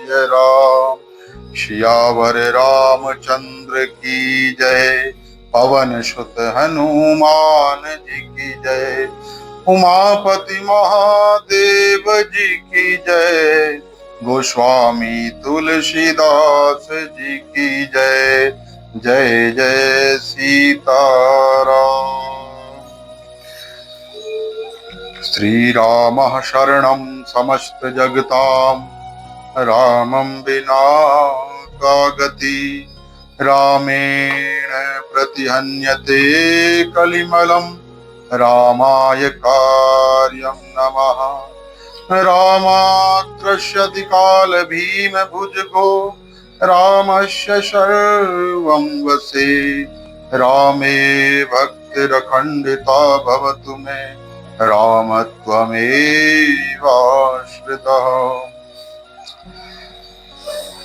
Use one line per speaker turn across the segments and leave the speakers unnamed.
जय राम। सियावर रामचंद्र की जय। पवन सुत हनुमान जी की जय। उमापति महादेव जी की जय। गोस्वामी तुलसीदास जी की जय। जय जय सीताराम। श्री राम शरणं समस्त जगतां। रामं विना का गति। रामेण प्रतिहन्यते कलिमलं। रामाय कार्यं नमः। रामात्रस्यति काल भीम भुजगो। रामस्य सर्वं वसे। रामे भक्तिरखण्डिता भवतु मे। रामत्वमेवाश्रितः।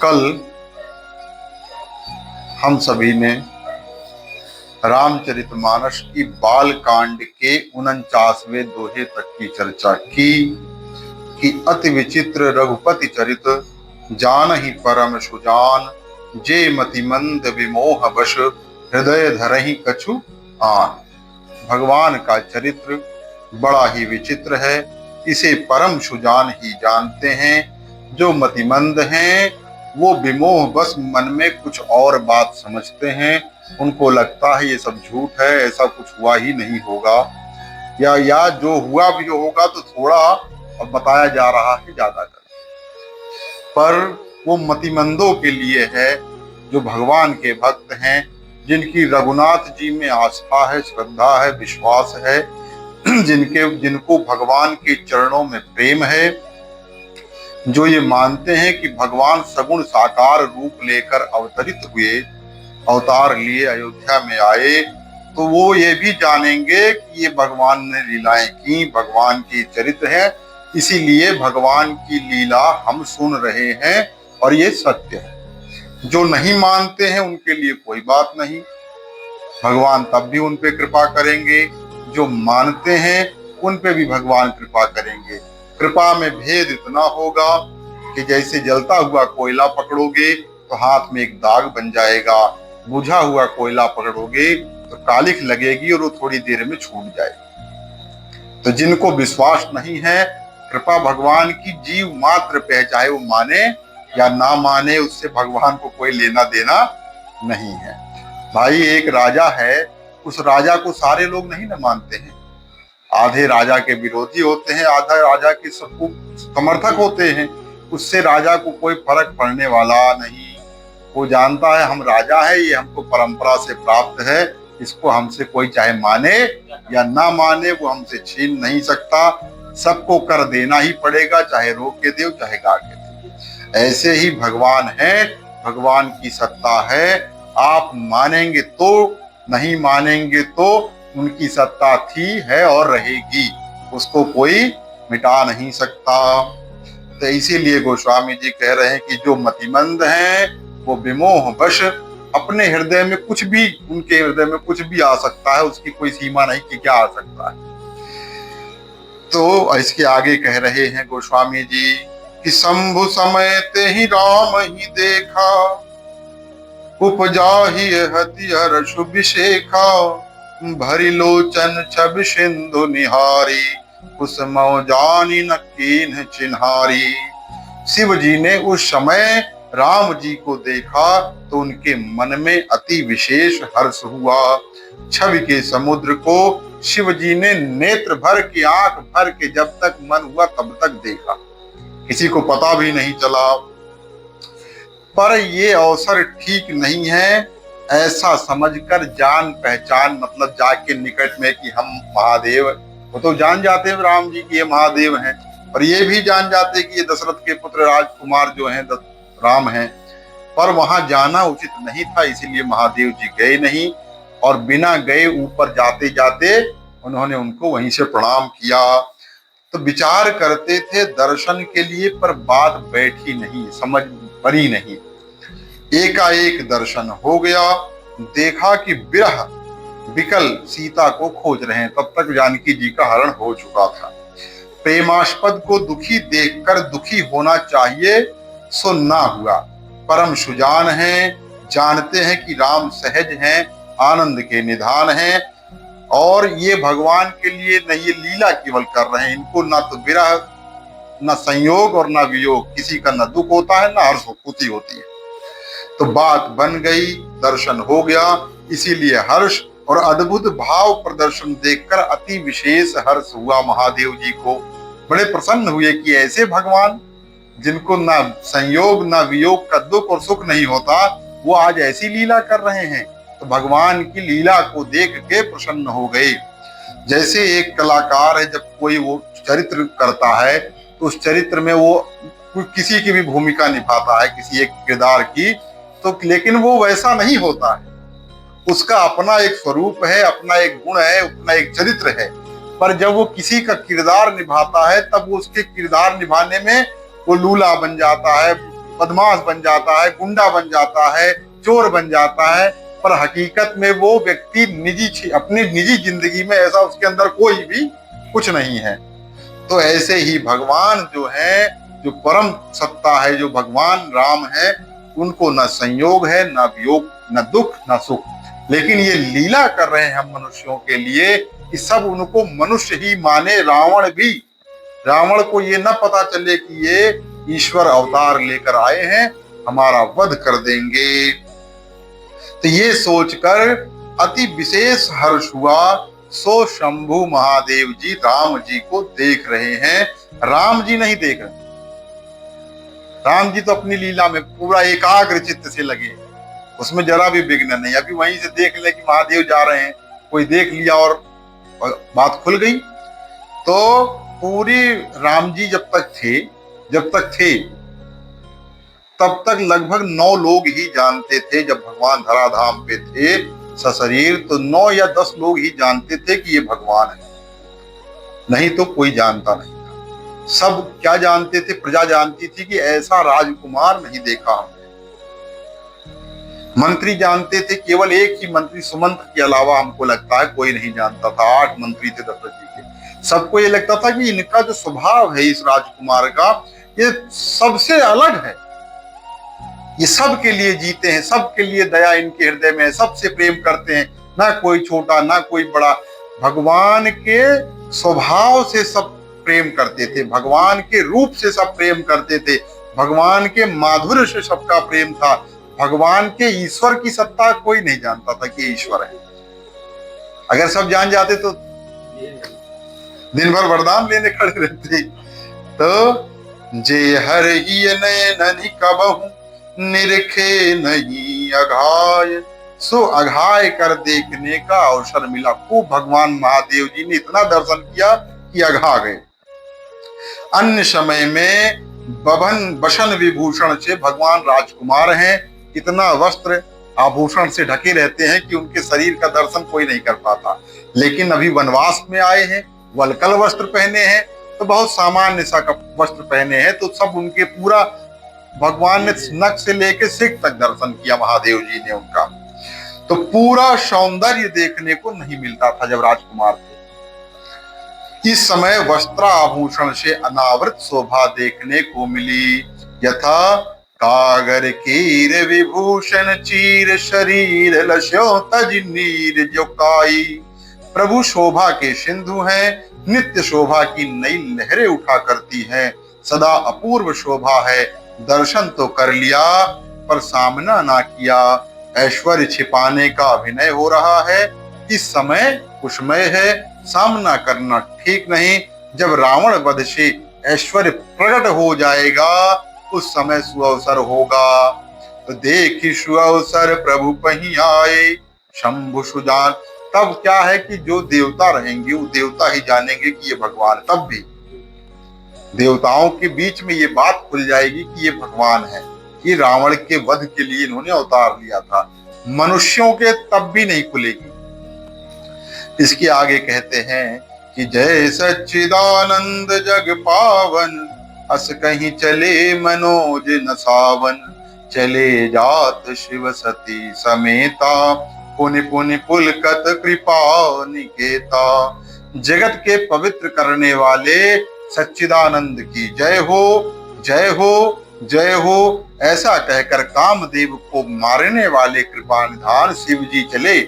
कल हम सभी ने रामचरितमानस की बाल कांड के 49वें दोहे तक की चर्चा की कि अति विचित्र रघुपति चरित जानहि परम सुजान। जे मति मंद विमोह वश हृदय धरहि कछु आन। भगवान का चरित्र बड़ा ही विचित्र है। इसे परम सुजान ही जानते हैं। जो मतिमंद हैं वो विमोह बस मन में कुछ और बात समझते हैं। उनको लगता है ये सब झूठ है, ऐसा कुछ हुआ ही नहीं होगा, या जो हुआ भी होगा तो थोड़ा और बताया जा रहा है ज्यादा कर। पर वो मतिमंदों के लिए है जो भगवान के भक्त हैं, जिनकी रघुनाथ जी में आस्था है, श्रद्धा है, विश्वास है, जिनको भगवान के चरणों में प्रेम है, जो ये मानते हैं कि भगवान सगुण साकार रूप लेकर अवतार लिए अयोध्या में आए, तो वो ये भी जानेंगे कि ये भगवान ने लीलाएं की, भगवान की चरित्र है, इसीलिए भगवान की लीला हम सुन रहे हैं और ये सत्य है। जो नहीं मानते हैं उनके लिए कोई बात नहीं, भगवान तब भी उन पे कृपा करेंगे। जो मानते हैं उन पे भी भगवान कृपा करेंगे। कृपा में भेद इतना होगा कि जैसे जलता हुआ कोयला पकड़ोगे तो हाथ में एक दाग बन जाएगा, बुझा हुआ कोयला पकड़ोगे तो कालिख लगेगी और वो थोड़ी देर में छूट जाएगी। तो जिनको विश्वास नहीं है, कृपा भगवान की जीव मात्र पे, चाहे वो माने या ना माने, उससे भगवान को कोई लेना देना नहीं है। भाई एक राजा है, उस राजा को सारे लोग नहीं ना मानते हैं। आधे राजा के विरोधी होते हैं, आधा राजा के समर्थक होते हैं। उससे राजा को कोई फर्क पड़ने वाला नहीं। वो जानता है हम राजा है, ये हमको परंपरा से प्राप्त है, इसको हमसे कोई चाहे माने या ना माने वो हमसे छीन नहीं सकता। सबको कर देना ही पड़ेगा, चाहे रोक के दे चाहे गा के दे। ऐसे ही भगवान है, भगवान की सत्ता है। आप मानेंगे तो, नहीं मानेंगे तो, उनकी सत्ता थी, है और रहेगी, उसको कोई मिटा नहीं सकता। तो इसीलिए गोस्वामी जी कह रहे हैं कि जो मतिमंद हैं वो विमोह वश अपने हृदय में कुछ भी, उनके हृदय में कुछ भी आ सकता है, उसकी कोई सीमा नहीं कि क्या आ सकता है। तो इसके आगे कह रहे हैं गोस्वामी जी कि शंभु समय ते ही राम ही देखा। उपजा ही हथियर शुभिषेखा। भरी लोचन छब सिंधु निहारी। कुसुमौ जानी न कीन्ह चिन्हारी। शिव जी ने उस समय राम जी को देखा तो उनके मन में अति विशेष हर्ष हुआ। छवि के समुद्र को शिव जी ने नेत्र भर के, आंख भर के जब तक मन हुआ तब तक देखा, किसी को पता भी नहीं चला। पर ये अवसर ठीक नहीं है, ऐसा समझकर जान पहचान, मतलब जाके निकट में कि हम महादेव, वो तो जान जाते हैं राम जी की ये महादेव हैं, और ये भी जान जाते कि ये दशरथ के पुत्र राजकुमार जो हैं राम हैं, पर वहां जाना उचित नहीं था, इसीलिए महादेव जी गए नहीं। और बिना गए ऊपर जाते जाते उन्होंने उनको वहीं से प्रणाम किया। तो विचार करते थे दर्शन के लिए, पर बात बैठी नहीं, समझ पड़ी नहीं। एकाएक दर्शन हो गया। देखा कि विरह विकल सीता को खोज रहे हैं, तब तक जानकी जी का हरण हो चुका था। प्रेमास्पद को दुखी देखकर दुखी होना चाहिए, सो ना हुआ। परम सुजान हैं, जानते हैं कि राम सहज हैं, आनंद के निधान हैं, और ये भगवान के लिए न ये लीला केवल कर रहे हैं, इनको ना तो विरह, न संयोग और न वियोग, किसी का न दुख होता है न हर्ष होती है। तो बात बन गई, दर्शन हो गया, इसीलिए हर्ष और अद्भुत भाव प्रदर्शन देखकर अति विशेष हर्ष हुआ महादेव जी को। बड़े प्रसन्न हुए कि ऐसे भगवान जिनको ना संयोग ना वियोग का दुख और सुख नहीं होता, वो आज ऐसी लीला कर रहे हैं। तो भगवान की लीला को देख के प्रसन्न हो गए। जैसे एक कलाकार है, जब कोई वो चरित्र करता है तो उस चरित्र में वो किसी की भी भूमिका निभाता है, किसी एक किरदार की, तो लेकिन वो वैसा नहीं होता है, उसका अपना एक स्वरूप है, अपना एक गुण है, अपना एक चरित्र है। पर जब वो किसी का किरदार निभाता है तब वो उसके किरदार निभाने में वो लूला बन जाता है, बदमाश बन जाता है, गुंडा बन जाता है, चोर बन जाता है। पर हकीकत में वो व्यक्ति अपनी निजी जिंदगी में ऐसा उसके अंदर कोई भी कुछ नहीं है। तो ऐसे ही भगवान जो है, जो परम सत्ता है, जो भगवान राम है, उनको न संयोग है, न वियोग, न दुख, न सुख, लेकिन ये लीला कर रहे हैं हम मनुष्यों के लिए कि सब उनको मनुष्य ही माने। रावण को ये न पता चले कि ये ईश्वर अवतार लेकर आए हैं, हमारा वध कर देंगे। तो ये सोचकर अति विशेष हर्ष हुआ। सो शंभु महादेव जी राम जी को देख रहे हैं, राम जी नहीं देख रहे। राम जी तो अपनी लीला में पूरा एकाग्र चित्त से लगे, उसमें जरा भी विघ्न नहीं। अभी वहीं से देख ले कि महादेव जा रहे हैं, कोई देख लिया और बात खुल गई। तो पूरी राम जी जब तक थे तब तक लगभग 9 लोग ही जानते थे। जब भगवान धराधाम पे थे सशरीर, तो 9 या 10 लोग ही जानते थे कि ये भगवान है, नहीं तो कोई जानता नहीं था। सब क्या जानते थे? प्रजा जानती थी कि ऐसा राजकुमार नहीं देखा हमने। मंत्री जानते थे, केवल एक ही मंत्री सुमंत्र के अलावा हमको लगता है कोई नहीं जानता था। 8 मंत्री थे दशरथ जी के। सबको ये लगता था कि इनका जो स्वभाव है इस राजकुमार का, ये सबसे अलग है, ये सबके लिए जीते हैं, सबके लिए दया इनके हृदय में है, सबसे प्रेम करते हैं, ना कोई छोटा ना कोई बड़ा। भगवान के स्वभाव से सब प्रेम करते थे, भगवान के रूप से सब प्रेम करते थे, भगवान के माधुर्य से सबका प्रेम था। भगवान के ईश्वर की सत्ता कोई नहीं जानता था कि ईश्वर है। अगर सब जान जाते तो दिन भर वरदान लेने खड़े रहते। तो जे हर ही नैननि कबहु निरखे नहीं अघाय, सो अघाय कर देखने का अवसर मिला। खूब भगवान महादेव जी ने इतना दर्शन किया कि अघा गए। अन्य समय में बसन विभूषण से भगवान राजकुमार हैं, इतना वस्त्र आभूषण से ढके रहते हैं कि उनके शरीर का दर्शन कोई नहीं कर पाता। लेकिन अभी वनवास में आए हैं, वलकल वस्त्र पहने हैं, तो बहुत सामान्य सा वस्त्र पहने हैं, तो सब उनके पूरा भगवान ने नख से लेके सिर तक दर्शन किया महादेव जी ने उनका। तो पूरा सौंदर्य देखने को नहीं मिलता था जब राजकुमार थे। इस समय वस्त्र आभूषण से अनावृत शोभा देखने को मिली। यथा कागर कीर विभूषण चीर शरीर लस्यो तज नीर जो काई। प्रभु शोभा के सिंधु हैं, नित्य शोभा की नई लहरें उठा करती हैं, सदा अपूर्व शोभा है। दर्शन तो कर लिया पर सामना ना किया, ऐश्वर्य छिपाने का अभिनय हो रहा है। इस समय कुशमय है, सामना करना ठीक नहीं। जब रावण वध से ऐश्वर्य प्रकट हो जाएगा उस समय सुअवसर होगा। तो देखी सुअवसर प्रभु पहीं आए, शंभु सुजान। तब क्या है कि जो देवता रहेंगे वो देवता ही जानेंगे कि ये भगवान। तब भी देवताओं के बीच में ये बात खुल जाएगी कि ये भगवान है, कि रावण के वध के लिए इन्होंने अवतार लिया था। मनुष्यों के तब भी नहीं खुलेगी। इसके आगे कहते हैं कि जय सच्चिदानंद जग पावन, अस कहीं चले मनोज न सावन। चले जात शिव सती समेता, पुनि पुनि पुलकत कृपा निकेता। जगत के पवित्र करने वाले सच्चिदानंद की जय हो, जय हो, जय हो। ऐसा कहकर कामदेव को मारने वाले कृपा निधान शिव जी चले।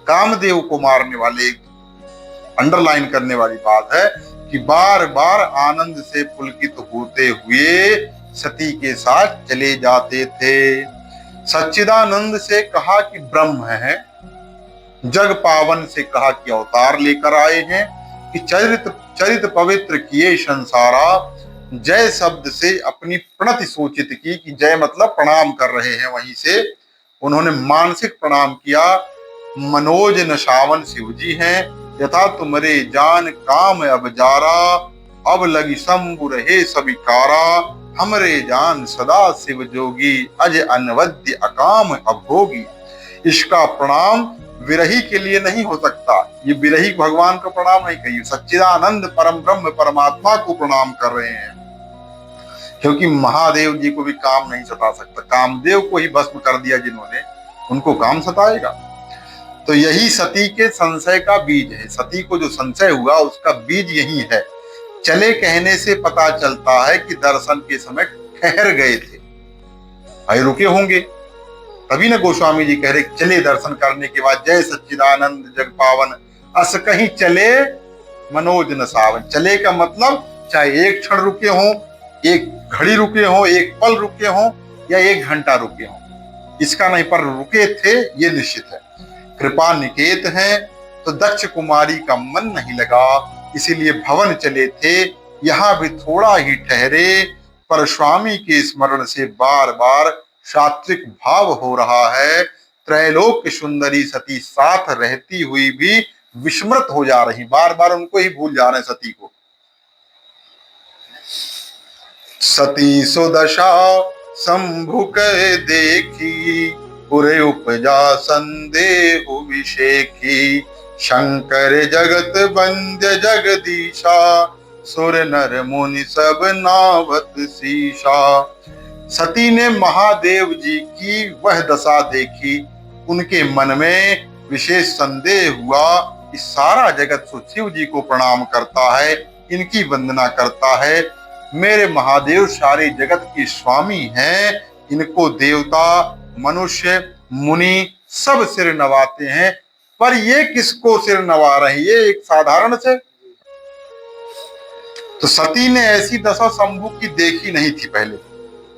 कामदेव को मारने वाले, अंडरलाइन करने वाली बात है कि बार बार आनंद से पुलकित होते हुए सती के साथ चले जाते थे। सच्चिदानंद से कहा कि ब्रह्म है, जग पावन से कहा कि अवतार लेकर आए हैं, कि चरित चरित पवित्र किए संसारा। जय शब्द से अपनी प्रणति सूचित की कि जय मतलब प्रणाम कर रहे हैं, वहीं से उन्होंने मानसिक प्रणाम किया। मनोज नशावन शिव जी हैं, यथा तुमरे जान काम अब जारा, अब लगी शंभु रहे सबिकारा, हमरे जान सदा शिव जोगी, अज अनवद्य अकाम अभोगी। इसका प्रणाम विरही के लिए नहीं हो सकता, ये विरही भगवान को प्रणाम नहीं कही, सच्चिदानंद परम ब्रह्म परमात्मा को प्रणाम कर रहे हैं, क्योंकि महादेव जी को भी काम नहीं सता सकता। कामदेव को ही भस्म कर दिया जिन्होंने, उनको काम सताएगा? तो यही सती के संशय का बीज है। सती को जो संशय हुआ उसका बीज यही है। चले कहने से पता चलता है कि दर्शन के समय ठहर गए थे, भाई रुके होंगे, तभी ना गोस्वामी जी कह रहे चले दर्शन करने के बाद जय सच्चिदानंद जग पावन, अस कहीं चले मनोज न सावन। चले का मतलब चाहे एक क्षण रुके हों, एक घड़ी रुके हों, एक पल रुके हों या एक घंटा रुके हों, इसका नहीं, पर रुके थे ये निश्चित है। कृपा निकेत है तो दक्ष कुमारी का मन नहीं लगा, इसीलिए भवन चले थे। यहाँ भी थोड़ा ही ठहरे, पर स्वामी के स्मरण से बार बार सात्विक भाव हो रहा है। त्रैलोक सुंदरी सती साथ रहती हुई भी विस्मृत हो जा रही, बार बार उनको ही भूल जा रहे हैं सती को। सती सुदशा शंभु कह देखी, पुरे उपजा संदेह विषेखी, शंकर जगत बंद्य जगदीशा, सुर नर मुनि सब नावत शीशा। सती ने महादेव जी की वह दशा देखी, उनके मन में विशेष संदेह हुआ कि सारा जगत शिव जी को प्रणाम करता है, इनकी वंदना करता है, मेरे महादेव सारे जगत के स्वामी हैं, इनको देवता मनुष्य मुनि सब सिर नवाते हैं, पर ये किसको सिर नवा रहे हैं? ये एक साधारण से। तो सती ने ऐसी दशा शंभु की देखी नहीं थी पहले।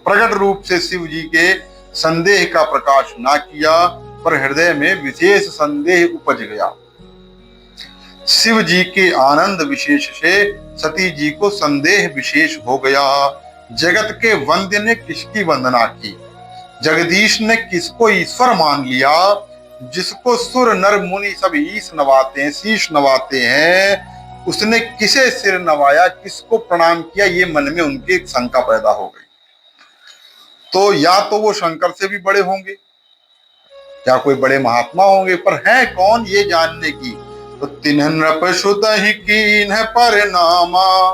प्रकट रूप से शिव जी के संदेह का प्रकाश ना किया, पर हृदय में विशेष संदेह उपज गया। शिव जी के आनंद विशेष से सती जी को संदेह विशेष हो गया। जगत के वंद्य ने किसकी वंदना की? जगदीश ने किसको ईश्वर मान लिया? जिसको सुर नर मुनि सब ईश नवाते हैं, शीश नवाते हैं, उसने किसे सिर नवाया, किसको प्रणाम किया? ये मन में उनकी एक शंका पैदा हो गई। तो या तो वो शंकर से भी बड़े होंगे या कोई बड़े महात्मा होंगे, पर हैं कौन ये जानने की। तो तिन्ह नृप सुत ही कीन्ह पर नामा,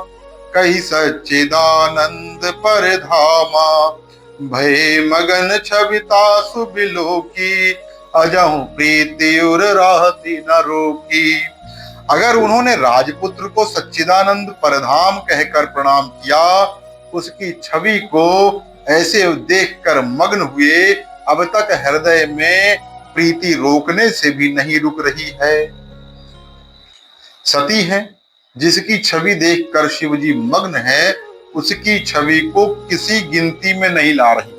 कही सच्चिदानंद पर धामा, भय मगन छविता सुबिलो की, अजहु प्रीति उर रहती न रोकी। अगर उन्होंने राजपुत्र को सच्चिदानंद परधाम कहकर प्रणाम किया, उसकी छवि को ऐसे देखकर मग्न हुए, अब तक हृदय में प्रीति रोकने से भी नहीं रुक रही है। सती है, जिसकी छवि देखकर शिव जी मग्न है, उसकी छवि को किसी गिनती में नहीं ला रही,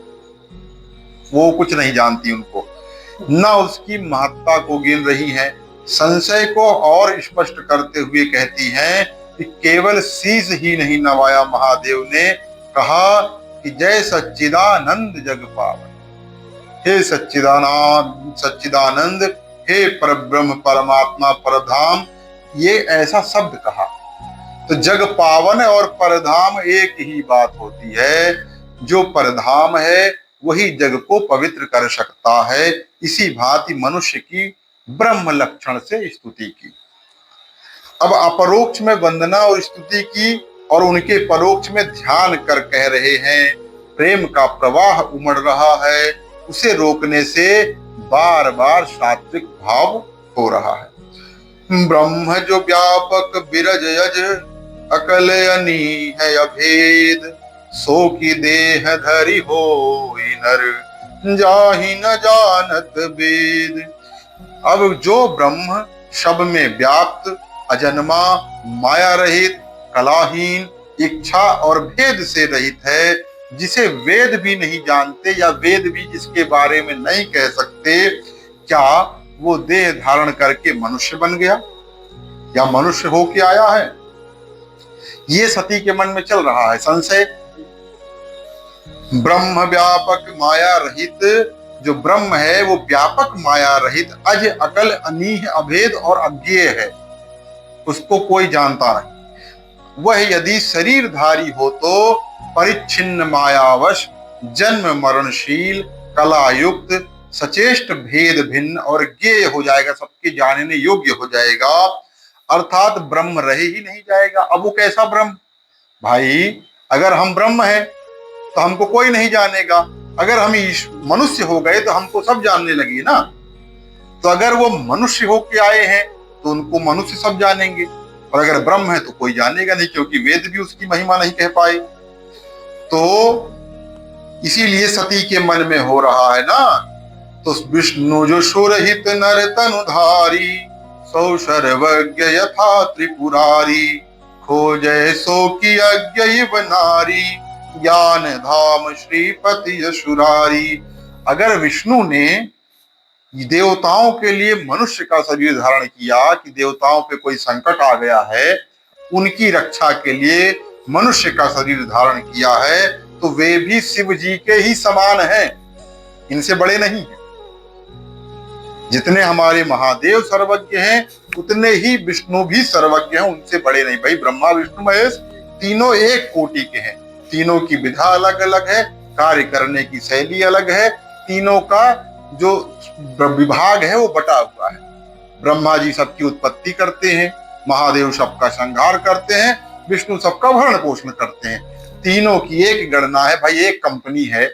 वो कुछ नहीं जानती उनको, न उसकी महत्ता को गिन रही है। संशय को और स्पष्ट करते हुए कहती हैं कि केवल शीश ही नहीं नवाया महादेव ने, कहा कि जय सच्चिदानंद जग पावन, हे सच्चिदानंद, हे परब्रह्म परमात्मा परधाम, ये ऐसा शब्द कहा। तो जग पावन और परधाम एक ही बात होती है। जो परधाम है वही जग को पवित्र कर सकता है। इसी भांति मनुष्य की ब्रह्म लक्षण से स्तुति की। अब अपरोक्ष में वंदना और स्तुति की, और उनके परोक्ष में ध्यान कर कह रहे हैं। प्रेम का प्रवाह उमड़ रहा है, उसे रोकने से बार बार सात्विक भाव हो रहा है। ब्रह्म जो व्यापक बिरज यज, अकल अनी है अभेद, सो की देह धरि हो नर, जाहि न जानत वेद। अब जो ब्रह्म शब में व्याप्त, अजन्मा, माया रहित, कलाहीन, इच्छा और भेद से रहित है, जिसे वेद भी नहीं जानते या वेद भी जिसके बारे में नहीं कह सकते, क्या वो देह धारण करके मनुष्य बन गया या मनुष्य होके आया है? ये सती के मन में चल रहा है संशय। ब्रह्म व्यापक माया रहित, जो ब्रह्म है वो व्यापक माया रहित, अज अकल अनीह अभेद और अज्ञेय है, उसको कोई जानता नहीं। वह यदि शरीरधारी हो तो परिच्छिन्न मायावश, जन्म मरणशील, कलायुक्त, सचेष्ट, भेद भिन्न और ज्ञेय हो जाएगा, सबके जानने योग्य हो जाएगा, अर्थात ब्रह्म रह ही नहीं जाएगा। अब वो कैसा ब्रह्म भाई? अगर हम ब्रह्म हैं तो हमको कोई नहीं जानेगा, अगर हम मनुष्य हो गए तो हमको सब जानने लगे ना। तो अगर वो मनुष्य होके आए हैं तो उनको मनुष्य सब जानेंगे, और अगर ब्रह्म है तो कोई जानेगा नहीं, क्योंकि वेद भी उसकी महिमा नहीं कह पाए। तो इसीलिए सती के मन में हो रहा है ना, तो विष्णु जो सुरहित नर तनुधारी, सौ सर्वज्ञ यथा त्रिपुरारी, खोजय सो की अज्ञ नारी, ज्ञान धाम श्रीपति यशुरारी। अगर विष्णु ने देवताओं के लिए मनुष्य का शरीर धारण किया कि देवताओं पे कोई संकट आ गया है, उनकी रक्षा के लिए मनुष्य का शरीर धारण किया है, तो वे भी शिव जी के ही समान हैं, इनसे बड़े नहीं हैं। जितने हमारे महादेव सर्वज्ञ हैं उतने ही विष्णु भी सर्वज्ञ हैं, उनसे बड़े नहीं। भाई ब्रह्मा विष्णु महेश तीनों एक कोटि के हैं, तीनों की विधा अलग अलग है, कार्य करने की शैली अलग है, तीनों का जो विभाग है वो बटा हुआ है। ब्रह्मा जी सबकी उत्पत्ति करते हैं, महादेव सबका संहार करते हैं, विष्णु सबका भरण पोषण करते हैं। तीनों की एक गणना है भाई। एक कंपनी है,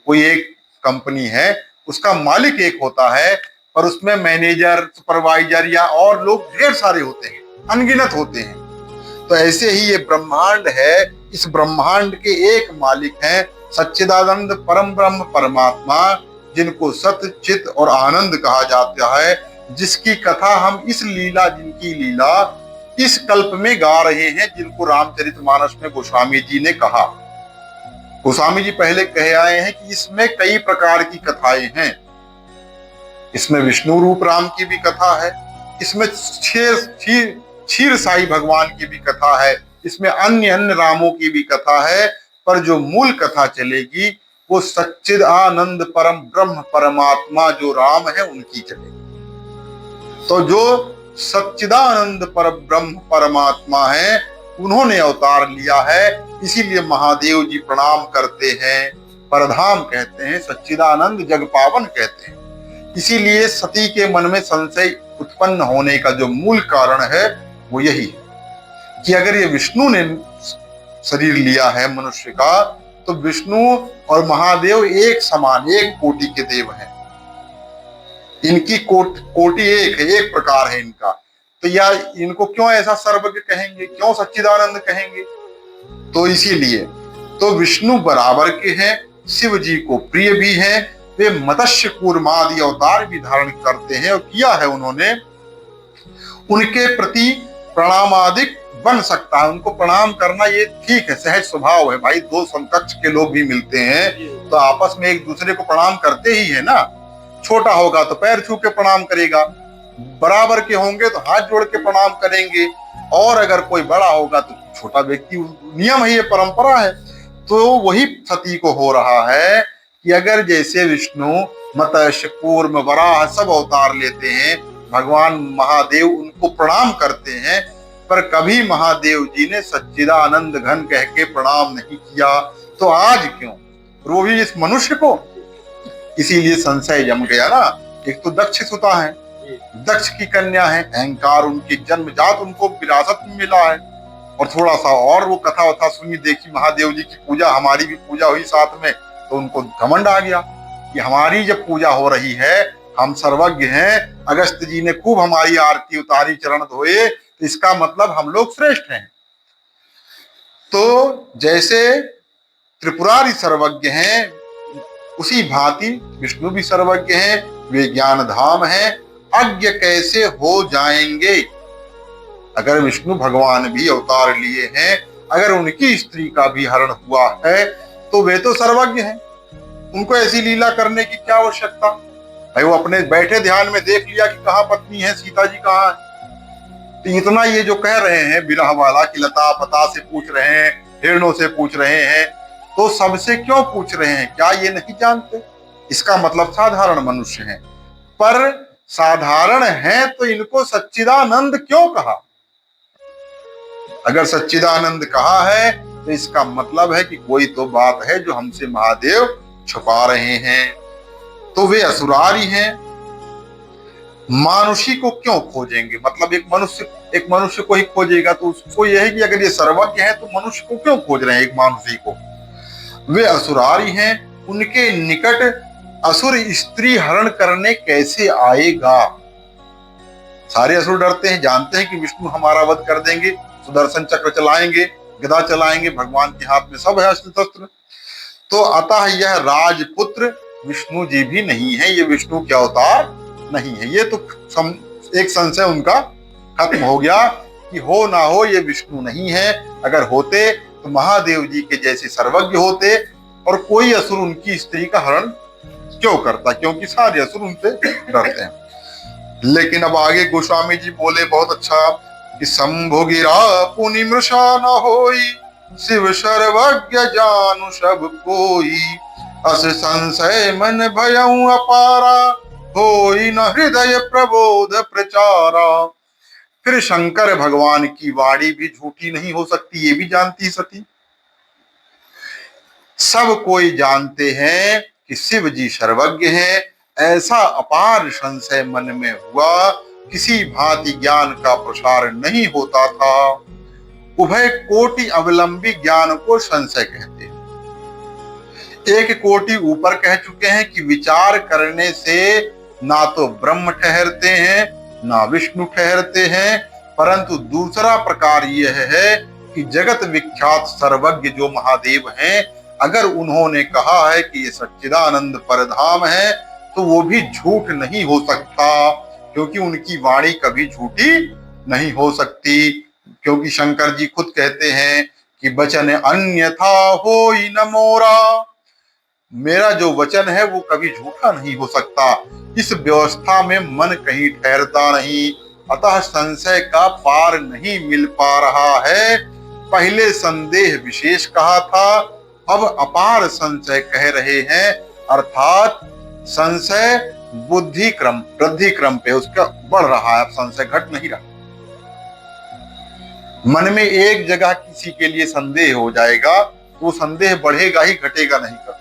कोई एक कंपनी है, उसका मालिक एक होता है, पर उसमें मैनेजर, सुपरवाइजर या और लोग ढेर सारे होते हैं, अनगिनत होते हैं। तो ऐसे ही ये ब्रह्मांड है, इस ब्रह्मांड के एक मालिक हैं सच्चिदानंद परम ब्रह्म परमात्मा, जिनको सत्य, चित और आनंद कहा जाता है, जिसकी कथा हम इस लीला, जिनकी लीला इस कल्प में गा रहे हैं, जिनको रामचरितमानस में गोस्वामी जी ने कहा। गोस्वामी जी पहले कहे आए हैं कि इसमें कई प्रकार की कथाएं हैं। इसमें विष्णु रूप राम की भी कथा है, इसमें क्षीर साई भगवान की भी कथा है, इसमें अन्य अन्य रामों की भी कथा है, पर जो मूल कथा चलेगी वो सच्चिद आनंद परम ब्रह्म परमात्मा जो राम है उनकी चलेगी। तो जो सच्चिदानंद पर ब्रह्म परमात्मा है उन्होंने अवतार लिया है, इसीलिए महादेव जी प्रणाम करते हैं, परधाम कहते हैं, सच्चिदानंद जग पावन कहते हैं। इसीलिए सती के मन में संशय उत्पन्न होने का जो मूल कारण है वो यही है कि अगर ये विष्णु ने शरीर लिया है मनुष्य का, तो विष्णु और महादेव एक समान, एक कोटि के देव हैं, इनकी कोटि एक है, एक प्रकार है इनका। तो या इनको क्यों ऐसा सर्वज्ञ कहेंगे, क्यों सच्चिदानंद कहेंगे? तो इसीलिए तो विष्णु बराबर के हैं, शिव जी को प्रिय भी हैं, वे मत्स्य कूर्मादि अवतार भी धारण करते हैं और किया है उन्होंने। उनके प्रति प्रणामादिक बन सकता है, उनको प्रणाम करना ये ठीक है, सहज स्वभाव है भाई। दो समकक्ष के लोग भी मिलते हैं तो आपस में एक दूसरे को प्रणाम करते ही है ना। छोटा होगा तो पैर छू के प्रणाम करेगा, बराबर के होंगे तो हाथ जोड़ के प्रणाम करेंगे, और अगर कोई बड़ा होगा तो छोटा व्यक्ति, नियम है, ये परंपरा है। तो वही सती को हो रहा है कि अगर जैसे विष्णु मत्स्य कूर्म वराह सब अवतार लेते हैं, भगवान महादेव उनको प्रणाम करते हैं, पर कभी महादेव जी ने सच्चिदानंद घन कह के प्रणाम नहीं किया, तो आज क्यों, वो भी इस मनुष्य को? इसीलिए संशय जम गया ना। एक तो दक्ष सुता है, दक्ष की कन्या है, अहंकार उनकी जन्मजात उनको विरासत में मिला है। और थोड़ा सा और वो कथा वथा सुनी, देखी महादेव जी की पूजा, हमारी भी पूजा हुई साथ में, तो उनको घमंड आ गया कि हमारी जब पूजा हो रही है, हम सर्वज्ञ हैं, अगस्त जी ने खूब हमारी आरती उतारी, चरण धोए, तो इसका मतलब हम लोग श्रेष्ठ हैं। तो जैसे त्रिपुरारी सर्वज्ञ हैं, उसी भांति विष्णु भी सर्वज्ञ हैं, वे ज्ञान धाम हैं। अज्ञ कैसे हो जाएंगे? अगर विष्णु भगवान भी अवतार लिए हैं, अगर उनकी स्त्री का भी हरण हुआ है, तो वे तो सर्वज्ञ हैं, उनको ऐसी लीला करने की क्या आवश्यकता? भाई वो अपने बैठे ध्यान में देख लिया कि कहाँ पत्नी है, सीता जी कहाँ है। तो इतना ये जो कह रहे हैं विरह वाला कि लता पता से पूछ रहे हैं, हिरणों से पूछ रहे हैं, तो सबसे क्यों पूछ रहे हैं? क्या ये नहीं जानते? इसका मतलब साधारण मनुष्य हैं, पर साधारण हैं तो इनको सच्चिदानंद क्यों कहा? अगर सच्चिदानंद कहा है तो इसका मतलब है कि कोई तो बात है जो हमसे महादेव छुपा रहे हैं। तो वे असुरारी हैं, मानुषी को क्यों खोजेंगे? मतलब एक मनुष्य को ही खोजेगा, तो उसको यह है कि अगर ये सर्वज्ञ है तो मनुष्य को क्यों खोज रहे हैं, एक मानुषी को? वे असुरारी हैं, उनके निकट असुर स्त्री हरण करने कैसे आएगा? सारे असुर डरते हैं, जानते हैं कि विष्णु हमारा वध कर देंगे, सुदर्शन चक्र चलाएंगे, गदा चलाएंगे, भगवान के हाथ में सब है अस्त्र शस्त्र। तो अतः यह राजपुत्र विष्णु जी भी नहीं है, ये विष्णु के अवतार नहीं है। ये तो एक संशय उनका खत्म हो गया कि हो ना हो ये विष्णु नहीं है। अगर होते तो महादेव जी के जैसे सर्वज्ञ होते, और कोई असुर उनकी स्त्री का हरण क्यों करता? क्योंकि सारे असुर उनसे डरते हैं। लेकिन अब आगे गोस्वामी जी बोले बहुत अच्छा कि शंभु गिरा पुनि मृषा न होई, शिव सर्वज्ञ जानु सब कोई, अस संशय मन भयउ अपारा, होई न हृदय प्रबोध प्रचारा। फिर शंकर भगवान की वाणी भी झूठी नहीं हो सकती, ये भी जानती सती। सब कोई जानते हैं कि शिव जी सर्वज्ञ हैं, ऐसा अपार संशय मन में हुआ, किसी भांति ज्ञान का प्रसार नहीं होता था। उभय कोटि अवलंबी ज्ञान को संशय कहते हैं। एक कोटि ऊपर कह चुके हैं कि विचार करने से ना तो ब्रह्म ठहरते हैं, ना विष्णु ठहरते हैं, परंतु दूसरा प्रकार यह है कि जगत विख्यात सर्वज्ञ जो महादेव हैं, अगर उन्होंने कहा है कि ये सच्चिदानंद परधाम है, तो वो भी झूठ नहीं हो सकता, क्योंकि उनकी वाणी कभी झूठी नहीं हो सकती। क्योंकि शंकर जी खुद कहते हैं कि वचन अन्यथा होई न मोरा, मेरा जो वचन है वो कभी झूठा नहीं हो सकता। इस व्यवस्था में मन कहीं ठहरता नहीं, अतः संशय का पार नहीं मिल पा रहा है। पहले संदेह विशेष कहा था, अब अपार संशय कह रहे हैं, अर्थात संशय बुद्धि क्रम वृद्धि क्रम पे उसका बढ़ रहा है, अब संशय घट नहीं रहा। मन में एक जगह किसी के लिए संदेह हो जाएगा तो वो संदेह बढ़ेगा ही, घटेगा नहीं कर।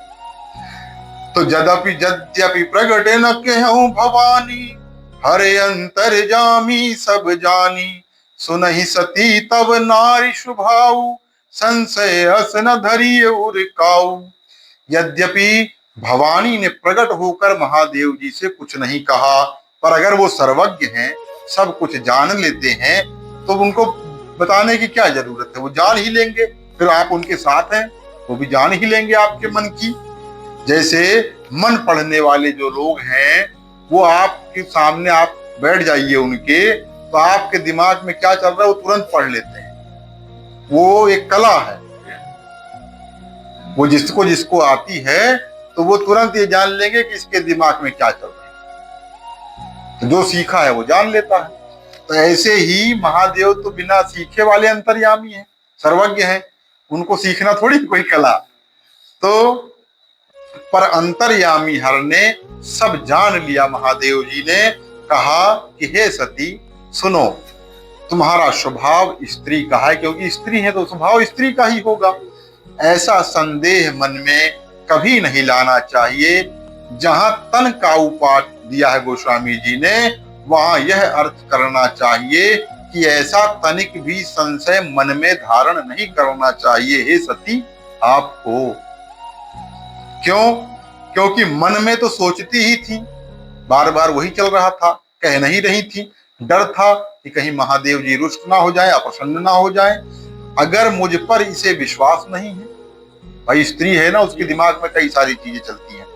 तो यद्यपि प्रगटे न कहूं भवानी, हरे अंतर जामी सब जानी, सुनहि सती तब नारी शुभाऊ, संशय अस न धरिए उरकाऊ। यद्यपि भवानी ने प्रकट होकर महादेव जी से कुछ नहीं कहा, पर अगर वो सर्वज्ञ हैं, सब कुछ जान लेते हैं, तो उनको बताने की क्या जरूरत है? वो जान ही लेंगे। फिर आप उनके साथ हैं, वो भी जान ही लेंगे आपके मन की। जैसे मन पढ़ने वाले जो लोग हैं, वो आपके सामने आप बैठ जाइए उनके, तो आपके दिमाग में क्या चल रहा है वो तुरंत पढ़ लेते हैं। वो एक कला है, वो जिसको आती है तो वो तुरंत ये जान लेंगे कि इसके दिमाग में क्या चल रहा है। तो जो सीखा है वो जान लेता है। तो ऐसे ही महादेव तो बिना सीखे वाले अंतर्यामी हैं, सर्वज्ञ हैं, उनको सीखना थोड़ी कोई कला। तो पर अंतर्यामी हर ने सब जान लिया। महादेव जी ने कहा कि हे सती सुनो, तुम्हारा स्वभाव स्त्री का है, क्योंकि स्त्री है तो स्वभाव स्त्री का ही होगा। ऐसा संदेह मन में कभी नहीं लाना चाहिए। जहां तन का उपाय दिया है गोस्वामी जी ने, वहां यह अर्थ करना चाहिए कि ऐसा तनिक भी संशय मन में धारण नहीं करना चाहिए हे सती आपको। क्यों? क्योंकि मन में तो सोचती ही थी, बार बार वही चल रहा था, कह नहीं रही थी। डर था कि कहीं महादेव जी रुष्ट ना हो जाए, अप्रसन्न ना हो जाए। अगर मुझ पर इसे विश्वास नहीं है, भाई स्त्री है ना, उसके दिमाग में कई सारी चीजें चलती हैं।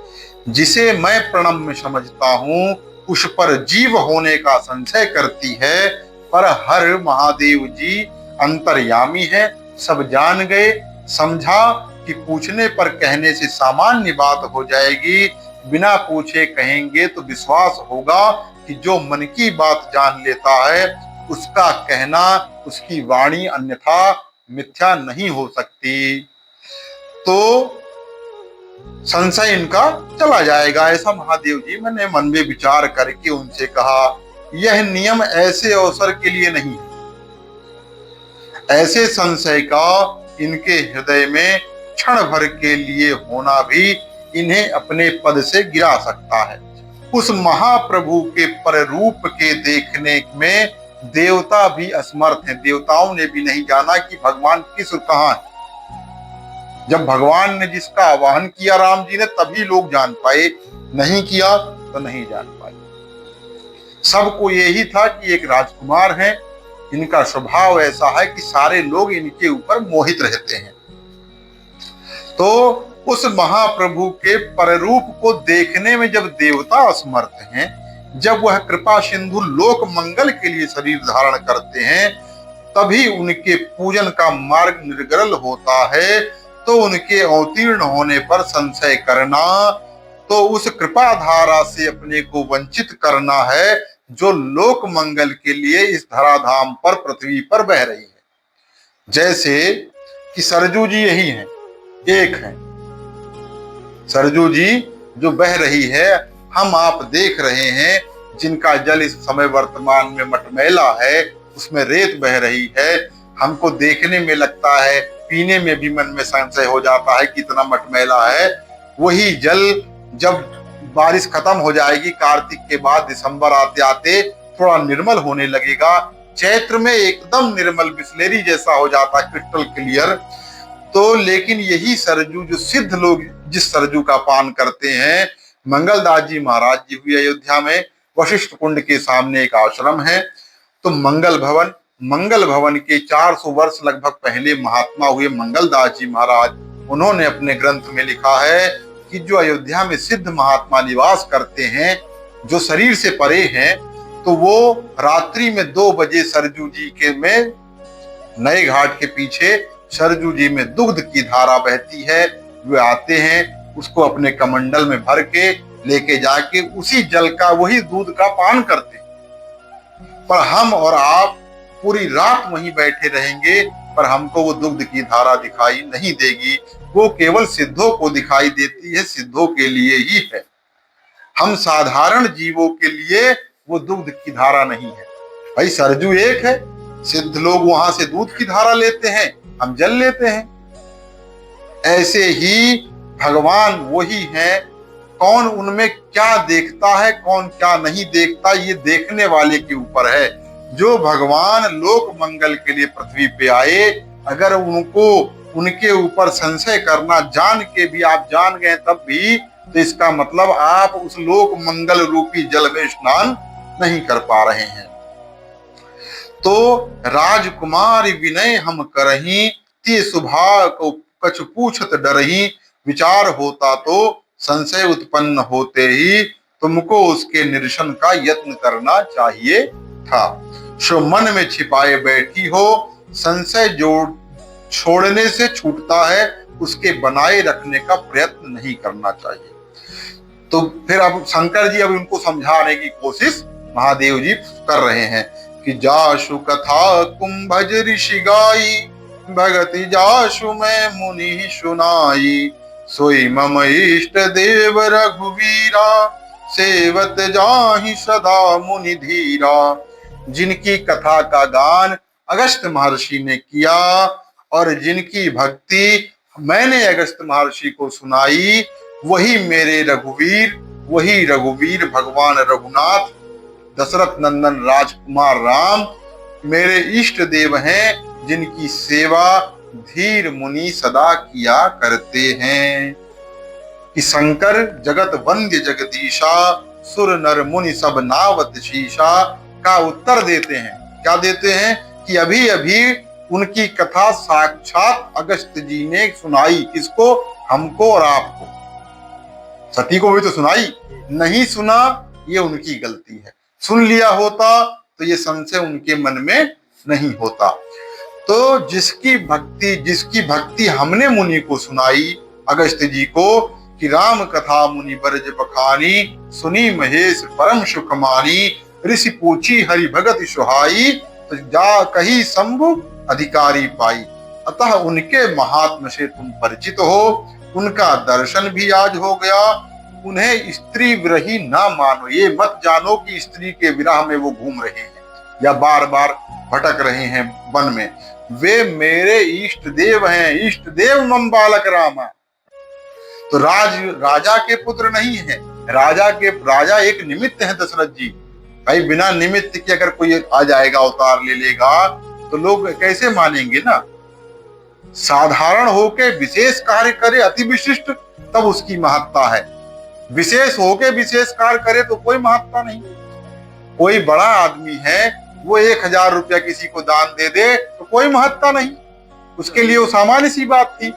जिसे मैं प्रणम्य समझता हूँ उस पर जीव होने का संशय करती है, पर हर महादेव जी अंतर्यामी है, सब जान गए। समझा कि पूछने पर कहने से सामान्य बात हो जाएगी, बिना पूछे कहेंगे तो विश्वास होगा कि जो मन की बात जान लेता है उसका कहना, उसकी वाणी अन्यथा मिथ्या नहीं हो सकती। तो संशय इनका चला जाएगा। ऐसा महादेव जी मैंने मन में विचार करके उनसे कहा, यह नियम ऐसे अवसर के लिए नहीं, ऐसे संशय का इनके हृदय में क्षण भर के लिए होना भी इन्हें अपने पद से गिरा सकता है। उस महाप्रभु के पररूप के देखने में देवता भी असमर्थ हैं। देवताओं ने भी नहीं जाना कि भगवान किस कहां है। जब भगवान ने जिसका आवाहन किया राम जी ने, तभी लोग जान पाए, नहीं किया तो नहीं जान पाए। सबको यही था कि एक राजकुमार हैं, इनका स्वभाव ऐसा है कि सारे लोग इनके ऊपर मोहित रहते हैं। तो उस महाप्रभु के पररूप को देखने में जब देवता असमर्थ हैं, जब वह कृपा सिंधु लोक मंगल के लिए शरीर धारण करते हैं, तभी उनके पूजन का मार्ग निर्गल होता है। तो उनके अवतीर्ण होने पर संशय करना तो उस कृपा धारा से अपने को वंचित करना है जो लोक मंगल के लिए इस धराधाम पर पृथ्वी पर बह रही है। जैसे कि सरजू जी यही हैं, एक हैं सरजू जी जो बह रही है, हम आप देख रहे हैं, जिनका जल इस समय वर्तमान में मटमैला है, उसमें रेत बह रही है। हमको देखने में लगता है, पीने में भी मन में संशय हो जाता है कितना मटमैला है। वही जल जब बारिश खत्म हो जाएगी, कार्तिक के बाद दिसंबर आते आते थोड़ा निर्मल होने लगेगा। चैत्र में एकदम निर्मल बिस्लेरी जैसा हो जाता है, क्रिस्टल क्लियर। तो लेकिन यही सरजू जो सिद्ध लोग जिस सरजू का पान करते हैं, मंगलदास जी महाराज जी हुए अयोध्या में, वशिष्ठ कुंड के सामने एक आश्रम है। तो मंगल भवन के 400 वर्ष लगभग पहले महात्मा हुए मंगलदास जी महाराज, उन्होंने अपने ग्रंथ में लिखा है कि जो अयोध्या में सिद्ध महात्मा निवास करते हैं, जो शरीर से परे हैं, तो वो रात्रि में 2 बजे सरजू जी के में नए घाट के पीछे सरजू जी में दुग्ध की धारा बहती है। वे आते हैं, उसको अपने कमंडल में भर के लेके जाके उसी जल का, वही दूध का पान करते हैं। पर हम और आप पूरी रात वहीं बैठे रहेंगे, पर हमको वो दुग्ध की धारा दिखाई नहीं देगी। वो केवल सिद्धों को दिखाई देती है, सिद्धों के लिए ही है। हम साधारण जीवों के लिए वो दुग्ध की धारा नहीं है। भाई सरजू एक है, सिद्ध लोग वहां से दूध की धारा लेते हैं, हम जल लेते हैं। ऐसे ही भगवान वही हैं। कौन उनमें क्या देखता है, कौन क्या नहीं देखता, ये देखने वाले के ऊपर है। जो भगवान लोक मंगल के लिए पृथ्वी पे आए, अगर उनको उनके ऊपर संशय करना जान के भी आप जान गए तब भी, तो इसका मतलब आप उस लोक मंगल रूपी जल में स्नान नहीं कर पा रहे हैं। तो राजकुमार विनय हम करही, ते सुभा को कछ पूछत डरही। विचार होता तो संशय उत्पन्न होते ही तुमको उसके निरसन का यत्न करना चाहिए था। सो मन में छिपाए बैठी हो, संशय जोड़ छोड़ने से छूटता है, उसके बनाए रखने का प्रयत्न नहीं करना चाहिए। तो फिर अब शंकर जी अब उनको समझाने की कोशिश महादेव जी कर रहे हैं कि जाशु कथा कुंभज ऋषि गाई, भगति जाशु मैं मुनि सुनाई। सोई मम इष्ट देव रघुवीरा, सेवत जाहि सदा मुनि धीरा। जिनकी कथा का गान अगस्त्य महर्षि ने किया और जिनकी भक्ति मैंने अगस्त्य महर्षि को सुनाई, वही मेरे रघुवीर, वही रघुवीर भगवान रघुनाथ दशरथ नंदन राजकुमार राम मेरे इष्ट देव हैं, जिनकी सेवा धीर मुनि सदा किया करते हैं। कि शंकर जगत वंद्य जगदीशा, सुर नर मुनि सब नावत शीशा का उत्तर देते हैं। क्या देते हैं कि अभी अभी उनकी कथा साक्षात अगस्त्य जी ने सुनाई। किसको? हमको और आपको। सती को भी तो सुनाई, नहीं सुना ये उनकी गलती है। सुन लिया होता तो ये संशय उनके मन में नहीं होता। तो जिसकी भक्ति हमने मुनि को सुनाई, अगस्त्य जी को, कि राम कथा मुनि बरज बखानी, सुनी महेश परम सुख मानी, ऋषि पूछी हरि भगत सुहाई, तो जा कही शंभु अधिकारी पाई। अतः उनके महात्म से तुम परिचित हो, उनका दर्शन भी आज हो गया। उन्हें स्त्री विरही ना मानो, ये मत जानो कि स्त्री के विरह में वो घूम रहे हैं या बार बार भटक रहे हैं वन में। वे मेरे इष्ट देव हैं, इष्ट देव मम बालक रामा। तो राजा के पुत्र नहीं है, राजा एक निमित्त है दशरथ जी। भाई बिना निमित्त के अगर कोई आ जाएगा, अवतार ले लेगा, तो लोग कैसे मानेंगे ना। साधारण होके विशेष कार्य करे अति विशिष्ट, तब उसकी महत्ता है। विशेष होके विशेष कार्य करे तो कोई महत्ता नहीं। कोई बड़ा आदमी है, वो 1000 रुपया किसी को दान दे दे तो कोई महत्ता नहीं, उसके लिए वो सामान्य सी बात थी।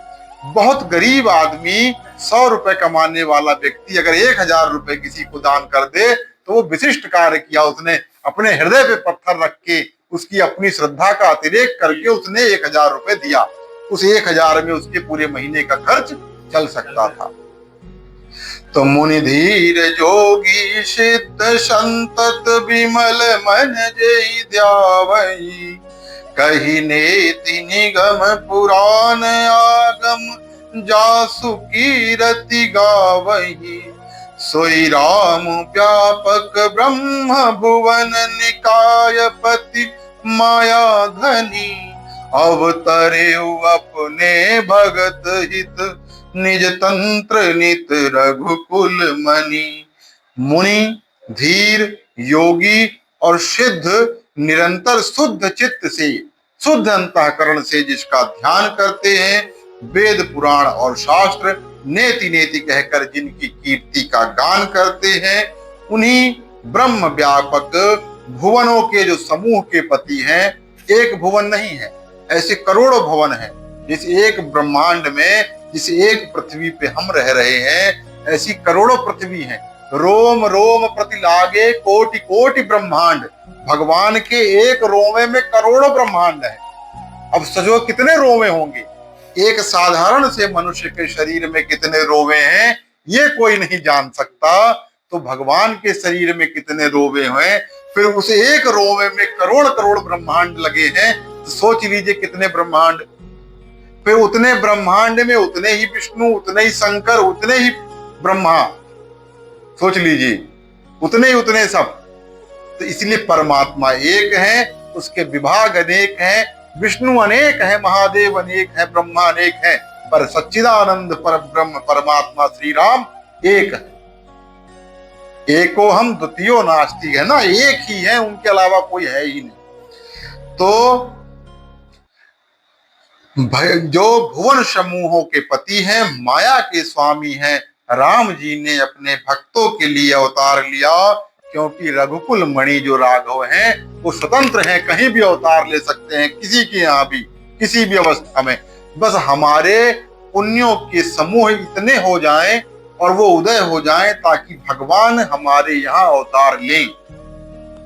बहुत गरीब आदमी, 100 रुपए कमाने वाला व्यक्ति अगर 1000 रुपए किसी को दान कर दे तो वो विशिष्ट कार्य किया। उसने अपने हृदय पे पत्थर रख के, उसकी अपनी श्रद्धा का अतिरेक करके उसने 1000 रुपए दिया। उस 1000 में उसके पूरे महीने का खर्च चल सकता था। तो मुनि धीर जोगी सिद्ध संतत विमल मन जेहि ध्यावई, कही नेति निगम पुराण आगम जासु कीरति गावही। सोई राम व्यापक ब्रह्म भुवन निकायपति माया धनी, अवतरे अपने भगत हित निज तंत्र नित रघुकुल मणि। मुनि धीर योगी और सिद्ध निरंतर शुद्ध चित्त से, शुद्ध अंतःकरण से जिसका ध्यान करते हैं, वेद पुराण और शास्त्र नेति नेति कहकर जिनकी कीर्ति का गान करते हैं, उन्हीं ब्रह्म व्यापक भुवनों के जो समूह के पति हैं। एक भुवन नहीं है, ऐसे करोड़ों भवन हैं। जिस एक ब्रह्मांड में, जिस एक पृथ्वी पे हम रह रहे हैं, ऐसी करोड़ों पृथ्वी हैं। रोम रोम प्रति लागे कोटि कोटि ब्रह्मांड। भगवान के एक रोमे में करोड़ों ब्रह्मांड है। अब सजो कितने रोमे होंगे, एक साधारण से मनुष्य के शरीर में कितने रोवे हैं ये कोई नहीं जान सकता। तो भगवान के शरीर में कितने रोवे हैं, फिर उस एक रोवे में करोड़ करोड़ ब्रह्मांड लगे हैं। तो सोच लीजिए कितने ब्रह्मांड। फिर उतने ब्रह्मांड में उतने ही विष्णु, उतने ही शंकर, उतने ही ब्रह्मा। सोच लीजिए उतने सब। तो इसलिए परमात्मा एक है, उसके विभाग अनेक हैं, विष्णु अनेक है, महादेव अनेक है, ब्रह्मा अनेक है, पर सच्चिदानंद पर ब्रह्म परमात्मा श्री राम एक है। एको हम द्वितीयो नास्ति है ना, एक ही है, उनके अलावा कोई है ही नहीं। तो जो भुवन समूहों के पति हैं, माया के स्वामी हैं, राम जी ने अपने भक्तों के लिए अवतार लिया। क्योंकि रघुकुल मणि जो राघव हैं वो स्वतंत्र हैं, कहीं भी अवतार ले सकते हैं, किसी के यहाँ भी, किसी भी अवस्था में। बस हमारे पुण्यों के समूह इतने हो जाएं और वो उदय हो जाएं ताकि भगवान हमारे यहाँ अवतार लें।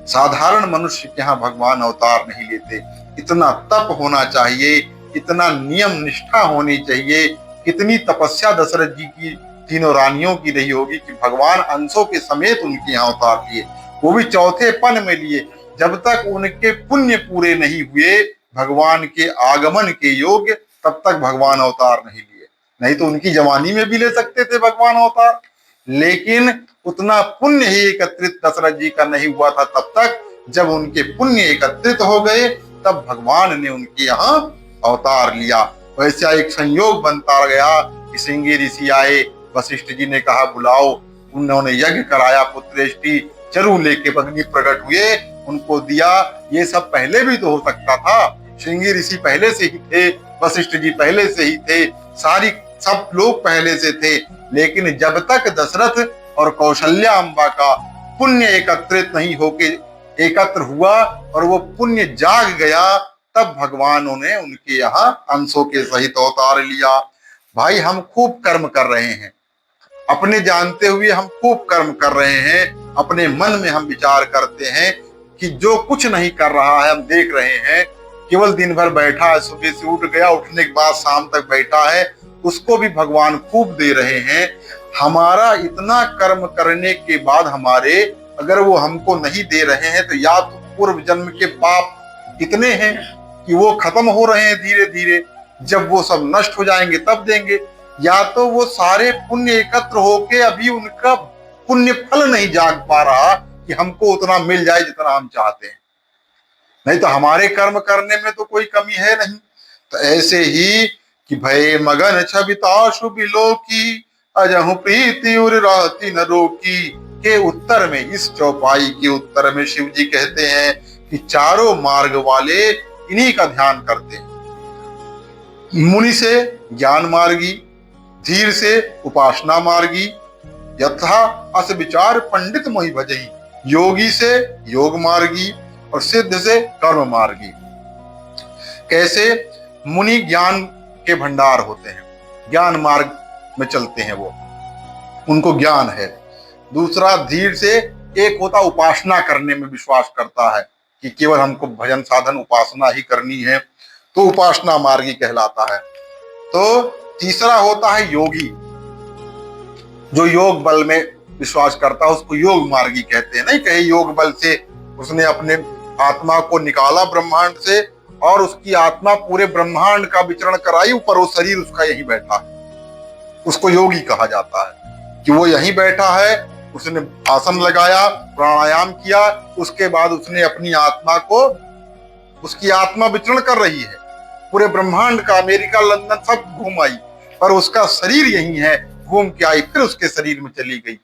साधारण मनुष्य के यहाँ भगवान अवतार नहीं लेते। इतना तप होना चाहिए, इतना नियम निष्ठा होनी चाहिए। कितनी तपस्या दशरथ जी की, तीनों रानियों की रही होगी कि भगवान अंशों के समेत उनके यहाँ अवतार लिए, वो भी चौथे पन में लिए। जब तक उनके पुण्य पूरे नहीं हुए भगवान के आगमन के योग्य, तब तक भगवान अवतार नहीं लिए। नहीं तो उनकी जवानी में भी ले सकते थे भगवान अवतार, लेकिन उतना पुण्य ही एकत्रित दशरथ जी का नहीं हुआ था। तब तक जब उनके पुण्य एकत्रित हो गए तब भगवान ने उनके यहाँ अवतार लिया। वैसा एक संयोग बनता गया कि श्रृंगी ऋषि आए, वशिष्ठ जी ने कहा बुलाओ, उन्होंने यज्ञ कराया, पुत्रेष्टि चरु लेके अग्नि प्रकट हुए, उनको दिया। ये सब पहले भी तो हो सकता था। श्रृंगी ऋषि पहले से ही थे, वशिष्ठ जी पहले से ही थे, सब लोग पहले से थे। लेकिन जब तक दशरथ और कौशल्या अम्बा का पुण्य एकत्रित नहीं होके एकत्र हुआ और वो पुण्य जाग गया, तब भगवानों ने उनके यहाँ अंशों के सहित अवतार लिया। भाई हम खूब कर्म कर रहे हैं, अपने जानते हुए हम खूब कर्म कर रहे हैं। अपने मन में हम विचार करते हैं कि जो कुछ नहीं कर रहा है हम देख रहे हैं, केवल दिन भर बैठा है, सुबह से उठ गया, उठने के बाद शाम तक बैठा है, उसको भी भगवान खूब दे रहे हैं। हमारा इतना कर्म करने के बाद हमारे अगर वो हमको नहीं दे रहे हैं तो या तो पूर्व जन्म के पाप इतने हैं कि वो खत्म हो रहे हैं धीरे धीरे, जब वो सब नष्ट हो जाएंगे तब देंगे, या तो वो सारे पुण्य एकत्र होके अभी उनका पुण्य फल नहीं जाग पा रहा कि हमको उतना मिल जाए जितना हम चाहते हैं। नहीं तो हमारे कर्म करने में तो कोई कमी है नहीं। तो ऐसे ही कि भय मगन छबिताशु बिलोकी अजहु प्रीति उर रहती न रोकी के उत्तर में, इस चौपाई के उत्तर में शिव जी कहते हैं कि चारों मार्ग वाले इन्हीं का ध्यान करते हैं। मुनि से ज्ञान मार्गी, धीर से उपासना मार्गी, यथा अस विचार पंडित मोहि भजई, योगी से योग मार्गी और सिद्ध से कर्म मार्गी। कैसे? मुनि ज्ञान के भंडार होते हैं, ज्ञान मार्ग में चलते हैं, वो उनको ज्ञान है। दूसरा धीर से एक होता उपासना करने में विश्वास करता है कि केवल हमको भजन साधन उपासना ही करनी है, तो उपासना मार्गी कहलाता है। तो तीसरा होता है योगी, जो योग बल में विश्वास करता है, उसको योग मार्गी कहते हैं। नहीं कहे योग बल से उसने अपने आत्मा को निकाला ब्रह्मांड से और उसकी आत्मा पूरे ब्रह्मांड का विचरण कराई, ऊपर वो शरीर उसका यहीं बैठा है, उसको योगी कहा जाता है कि वो यहीं बैठा है। उसने आसन लगाया, प्राणायाम किया, उसके बाद उसने अपनी आत्मा को, उसकी आत्मा विचरण कर रही है पूरे ब्रह्मांड का, अमेरिका लंदन सब घूम आई, पर उसका शरीर यही है, घूम के आई फिर उसके शरीर में चली गई,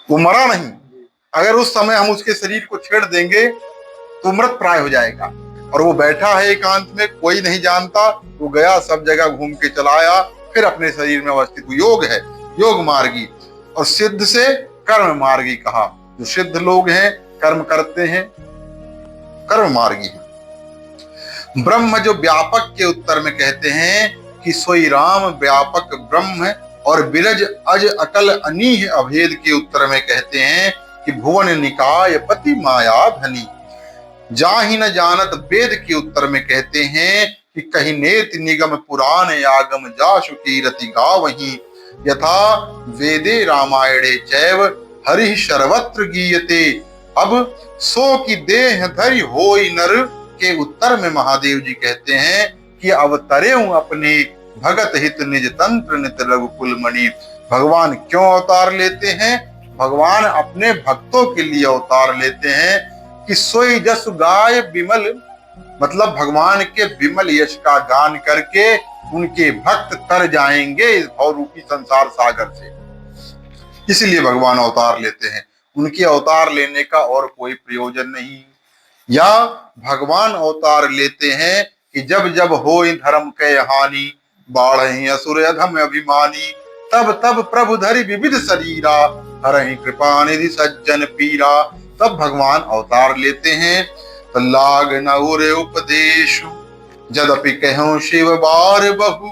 वो मरा नहीं। अगर उस समय हम उसके शरीर को छेड़ देंगे तो मृत प्राय हो जाएगा, और वो बैठा है एकांत में, कोई नहीं जानता, वो गया सब जगह घूम के चला आया, फिर अपने शरीर में अवस्थित। योग है, योग मार्गी। और सिद्ध से कर्म मार्गी कहा, जो सिद्ध लोग हैं, कर्म करते हैं, कर्म मार्गी है। ब्रह्म जो व्यापक के उत्तर में कहते हैं कि सोई राम व्यापक ब्रह्म है, और बिरज अज अकल अनीह अभेद के उत्तर में कहते हैं कि भुवन निकाय पति माया धनी। जाहि न जानत वेद के उत्तर में कहते हैं कि कहीं नेति निगम पुराण आगम जाशु कीरति गावहीं, यथा वेदे रामायणे चैव हरि सर्वत्र गीयते। अब सो की देह धरि होई नर के उत्तर में महादेव जी कहते हैं कि अवतरे अपने भगत हित निज तंत्र नित रघुकुल मणि। भगवान क्यों अवतार लेते हैं? भगवान अपने भक्तों के लिए अवतार लेते हैं कि सोई जस गाय विमल, मतलब भगवान के विमल यश का गान करके उनके भक्त तर जाएंगे इस भवरूपी संसार सागर से। इसलिए भगवान अवतार लेते हैं, उनके अवतार लेने का और कोई प्रयोजन नहीं। या भगवान अवतार लेते हैं कि जब जब होई धर्म के हानि, बाढ़हि असुर अधम अभिमानी, तब तब प्रभु धरि विविध शरीरा, हरहि कृपा निधि सज्जन पीरा। तब भगवान अवतार लेते हैं। तो लाग न उरे उपदेश, जदपि कहूं शिव बार बहु,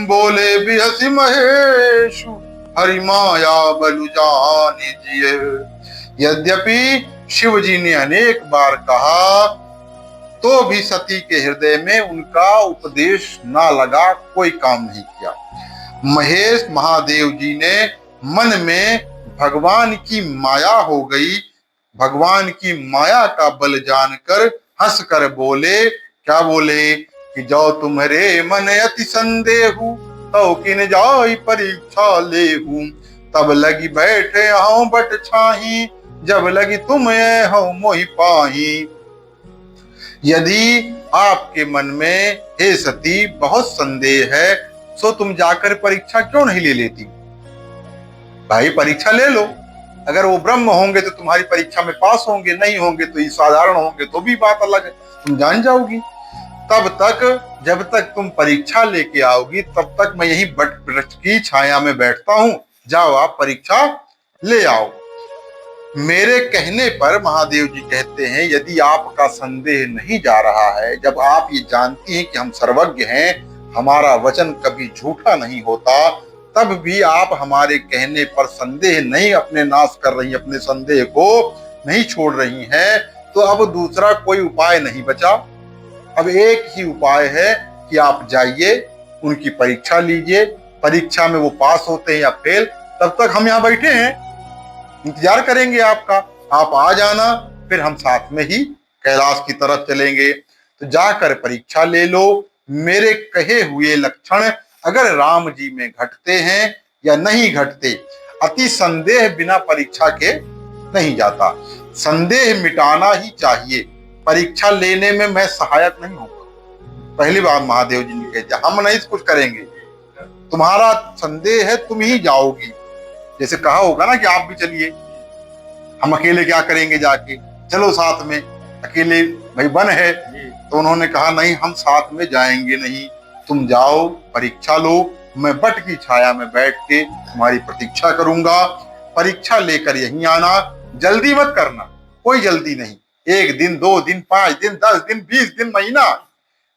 बोले बिहसि महेशु, हरि माया बलु जानि जिय। यद्यपि शिव जी ने अनेक बार कहा तो भी सती के हृदय में उनका उपदेश ना लगा, कोई काम नहीं किया। महेश महादेव जी ने मन में भगवान की माया हो गई, भगवान की माया का बल जानकर हंस कर बोले, क्या बोले कि जो तुम्हारे मन अति संदेहु, तो किन जाई परीक्षा लेहू। तब लगी बैठे हूं बट छाही, जब लगी तुम हो मोहि पाही। यदि आपके मन में हे सती बहुत संदेह है, सो तुम जाकर परीक्षा क्यों नहीं ले लेती? भाई परीक्षा ले लो, अगर वो ब्रह्म होंगे तो तुम्हारी परीक्षा में पास होंगे, नहीं होंगे तो साधारण होंगे तो भी बात अलग है, तुम जान जाओगी। तब तक जब तक तुम परीक्षा लेके आओगी तब तक मैं यही बट वृक्ष की छाया में बैठता हूं, जाओ आप परीक्षा ले आओ। मेरे कहने पर महादेव जी कहते हैं, यदि आपका संदेह नहीं जा रहा है, जब आप ये जानती हैं कि हम सर्वज्ञ हैं, हमारा वचन कभी झूठा नहीं होता, तब भी आप हमारे कहने पर संदेह नहीं अपने नाश कर रही, अपने संदेह को नहीं छोड़ रही हैं, तो अब दूसरा कोई उपाय नहीं बचा। अब एक ही उपाय है कि आप जाइए, उनकी परीक्षा लीजिए, परीक्षा में वो पास होते हैं या फेल, तब तक हम यहाँ बैठे हैं, इंतजार करेंगे आपका। आप आ जाना, फिर हम साथ में ही कैलाश की तरफ चलेंगे। तो जाकर परीक्षा ले लो। मेरे कहे हुए लक्षण अगर राम जी में घटते हैं या नहीं घटते, अति संदेह बिना परीक्षा के नहीं जाता। संदेह मिटाना ही चाहिए। परीक्षा लेने में मैं सहायक नहीं होगा। पहली बार महादेव जी ने कहते, हम नहीं कुछ करेंगे, तुम्हारा संदेह है, तुम ही जाओगी। जैसे कहा होगा ना कि आप भी चलिए, हम अकेले क्या करेंगे जाके, चलो साथ में, अकेले भाई बन है। तो उन्होंने कहा नहीं, हम साथ में जाएंगे नहीं, तुम जाओ, परीक्षा लो, मैं बट की छाया में बैठ के तुम्हारी प्रतीक्षा करूंगा। परीक्षा लेकर यहीं आना, जल्दी मत करना, कोई जल्दी नहीं। 1 दिन, 2 दिन, 5 दिन, 10 दिन, 20 दिन, महीना,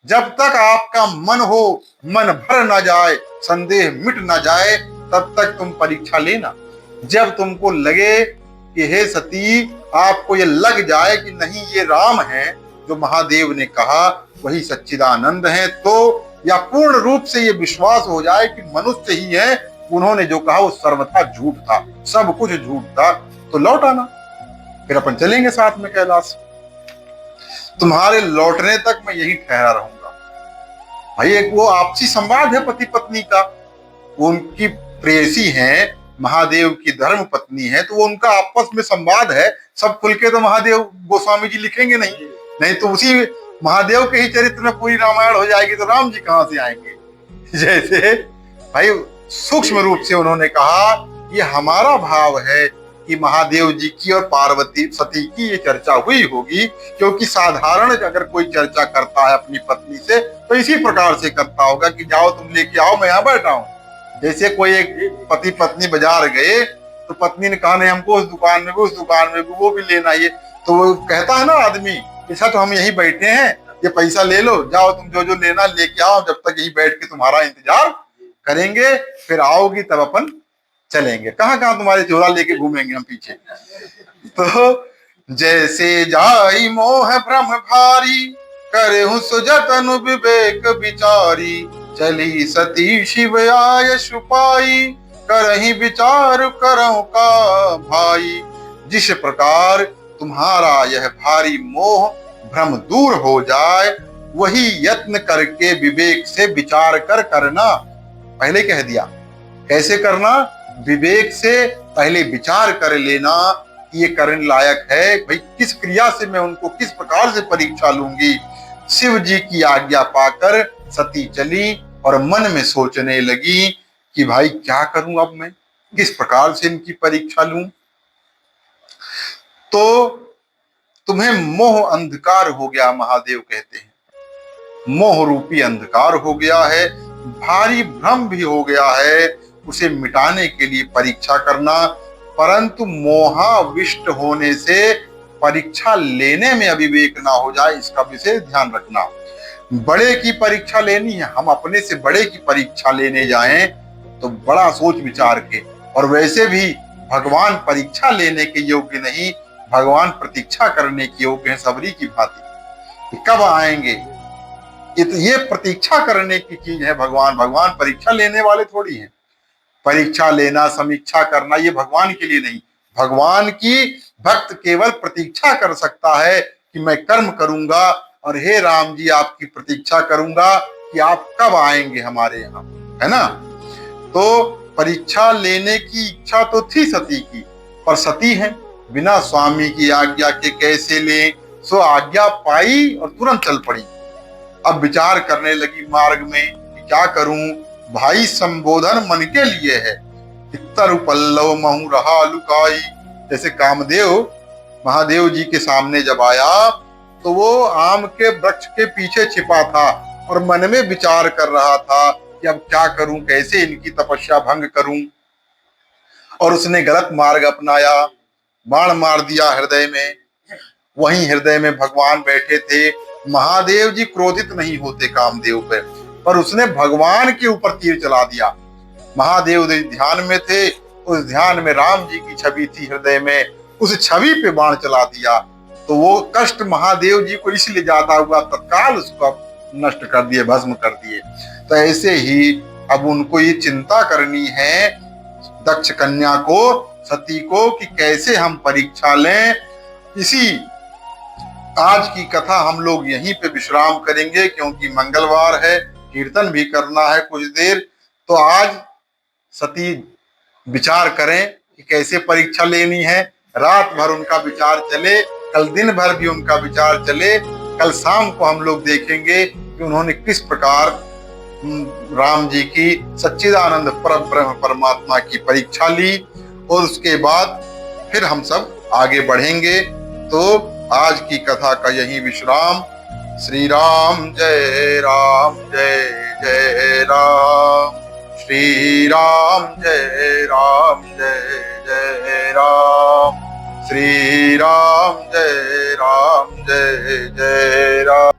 जब तक आपका मन हो, मन भर ना जाए, संदेह मिट ना जाए, तब तक तुम परीक्षा लेना। जब तुमको लगे कि हे सती, आपको ये लग जाए कि नहीं ये राम है, जो महादेव ने कहा वही सच्चिदानंद है, तो या पूर्ण रूप से ये विश्वास हो जाए कि मनुष्य ही है, उन्होंने जो कहा वो सर्वथा झूठ था, सब कुछ झूठ था, तो लौट आना, फिर अपन चलेंगे साथ में कैलाश। तुम्हारे लौटने तक मैं यही ठहरा रहूंगा। भाई एक वो आपसी संवाद है पति पत्नी का, वो उनकी प्रेयसी हैं, महादेव की धर्म पत्नी है, तो वो उनका आपस में संवाद है। सब खुल के तो महादेव गोस्वामी जी लिखेंगे नहीं, नहीं तो उसी महादेव के ही चरित्र में पूरी रामायण हो जाएगी, तो राम जी कहां से आएंगे। जैसे भाई सूक्ष्म रूप से उन्होंने कहा, ये हमारा भाव है कि महादेव जी की और पार्वती सती की ये चर्चा हुई होगी, क्योंकि साधारण अगर कोई चर्चा करता है अपनी पत्नी से तो इसी प्रकार से करता होगा कि जाओ तुम लेके आओ, मैं यहाँ बैठा हूँ। जैसे कोई एक पति पत्नी बाजार गए, तो पत्नी ने कहा नहीं हमको उस दुकान में भी, उस दुकान में भी, वो भी लेना, ये तो वो कहता है ना आदमी, ऐसा तो हम यहीं बैठे हैं, ये पैसा ले लो, जाओ तुम जो जो लेना लेके आओ, जब तक यहीं बैठ के तुम्हारा इंतजार करेंगे, फिर आओगी तब अपन चलेंगे। कहाँ कहाँ तुम्हारे झोला लेके घूमेंगे हम पीछे। तो जैसे जाई मोह भ्रम भारी, करहु सुजतनु विवेक विचारी, चली सती शिव आय छुपाई, करही विचार करहु का भाई। जिस प्रकार तुम्हारा यह भारी मोह भ्रम दूर हो जाए, वही यत्न करके विवेक से विचार कर करना। पहले कह दिया कैसे करना, विवेक से पहले विचार कर लेना कि ये करने लायक है, भाई किस क्रिया से मैं उनको किस प्रकार से परीक्षा लूंगी। शिव जी की आज्ञा पाकर सती चली और मन में सोचने लगी कि भाई क्या करूं अब मैं, किस प्रकार से इनकी परीक्षा लूं। तो तुम्हें मोह अंधकार हो गया, महादेव कहते हैं, मोह रूपी अंधकार हो गया है, भारी भ्रम भी हो गया है, उसे मिटाने के लिए परीक्षा करना। परंतु मोहाविष्ट होने से परीक्षा लेने में अविवेक ना हो जाए, इसका विशेष ध्यान रखना। बड़े की परीक्षा लेनी है, हम अपने से बड़े की परीक्षा लेने जाएं तो बड़ा सोच विचार के, और वैसे भी भगवान परीक्षा लेने के योग्य नहीं, भगवान प्रतीक्षा करने के योग्य है, सबरी की भांति। कब आएंगे, ये प्रतीक्षा करने की चीज है। भगवान परीक्षा लेने वाले थोड़ी हैं। परीक्षा लेना, समीक्षा करना, ये भगवान के लिए नहीं। भगवान की भक्त केवल प्रतीक्षा कर सकता है कि मैं कर्म करूंगा और हे राम जी आपकी प्रतीक्षा करूंगा कि आप कब आएंगे हमारे यहाँ, है ना। तो परीक्षा लेने की इच्छा तो थी सती की, पर सती है, बिना स्वामी की आज्ञा के कैसे ले, सो आज्ञा पाई और तुरंत चल पड़ी। अब विचार करने लगी मार्ग में कि क्या करूं, भाई संबोधन मन के लिए है, इत्तर पल्लव महु रहा लुकाई। जैसे कामदेव महादेव जी के सामने जब आया तो वो आम के वृक्ष के पीछे छिपा था और मन में विचार कर रहा था कि अब क्या करूं, कैसे इनकी तपस्या भंग करूं। और उसने गलत मार्ग अपनाया, बाण मार दिया हृदय में। वहीं हृदय में भगवान बैठे थे। महादेव जी क्रोधित नहीं होते कामदेव पर उसने भगवान के ऊपर तीर चला दिया। महादेव ध्यान में थे, उस ध्यान में राम जी की छवि थी हृदय में, उस छवि पे बाण चला दिया। तो वो कष्ट महादेव जी को इसलिए ज्यादा हुआ, तत्काल उसको नष्ट कर दिए, भस्म कर दिए। तो ऐसे ही अब उनको ये चिंता करनी है दक्ष कन्या को, सती को, कि कैसे हम परीक्षा लें। इसी आज की कथा हम लोग यहीं पे विश्राम करेंगे, क्योंकि मंगलवार है, कीर्तन भी करना है कुछ देर। तो आज सती विचार करें कि कैसे परीक्षा लेनी है। रात भर उनका विचार चले, कल दिन भर भी उनका विचार चले। कल शाम को हम लोग देखेंगे कि उन्होंने किस प्रकार राम जी की सच्चिदानंद परब्रह्म परमात्मा की परीक्षा ली, और उसके बाद फिर हम सब आगे बढ़ेंगे। तो आज की कथा का यही विश्राम। श्री राम जय राम, जय जय राम। श्री राम जय राम, जय जय राम। श्री राम जय राम, जय जय राम।